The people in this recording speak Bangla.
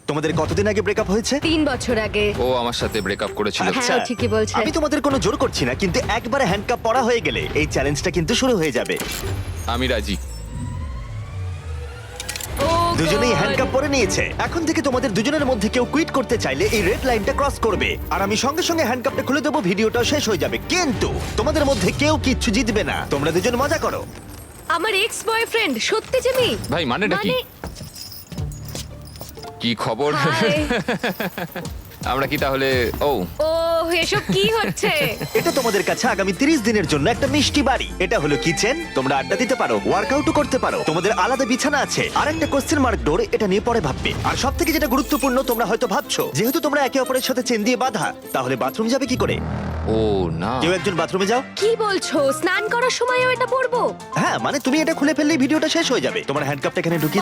তোমাদের কতদিন আগে ব্রেকআপ হয়েছে? 3 বছর আগে। ও আমার সাথে ব্রেকআপ করেছিল। আচ্ছা। হ্যাঁ, ও ঠিকই বলছে। আমি তোমাদের কোনো জোর করছি না, কিন্তু একবারে হ্যান্ডকাপ পরা হয়ে গেলে এই চ্যালেঞ্জটা কিন্তু শুরু হয়ে যাবে। আমি রাজি। ও দুজনেই God! হ্যান্ডকাপ পরে নিয়েছে। এখন থেকে তোমাদের দুজনের মধ্যে কেউ কুইট করতে চাইলে এই রেড লাইনটা ক্রস করবে, আর আমি সঙ্গে সঙ্গে হ্যান্ডকাপটা খুলে দেবো, ভিডিওটাও শেষ হয়ে যাবে। কিন্তু তোমাদের মধ্যে কেউ কিচ্ছু জিতবে না। তোমরা দুজন মজা করো। আমার এক্স বয়ফ্রেন্ড সত্যি জিমি। ভাই মানেটা কি? কি খবর? হাই। আমরা কি তাহলে? ও ও এসব কি হচ্ছে? এটা তোমাদের কাছে আগামী 30 দিনের জন্য একটা মিষ্টি বাড়ি। এটা হলো কিচেন, তোমরা আড্ডা দিতে পারো, ওয়ার্কআউটও করতে পারো, তোমাদের আলাদা বিছানা আছে, আর একটা কোশ্চেন মার্ক ডোর, এটা নিয়ে পরে ভাববে। আর সব থেকে যেটা গুরুত্বপূর্ণ, তোমরা হয়তো ভাবছো যেহেতু তোমরা একে অপরের সাথে চেন দিয়ে বাঁধা, তাহলে বাথরুম যাবে কি করে? ও না। কেউ একজন বাথরুমে যাও। কি বলছো? স্নান করার সময়ও এটা পরবো? হ্যাঁ, মানে তুমি এটা খুলে ফেললেই ভিডিওটা শেষ হয়ে যাবে। তোমার হ্যান্ডকাপটা এখানে ঢুকিয়ে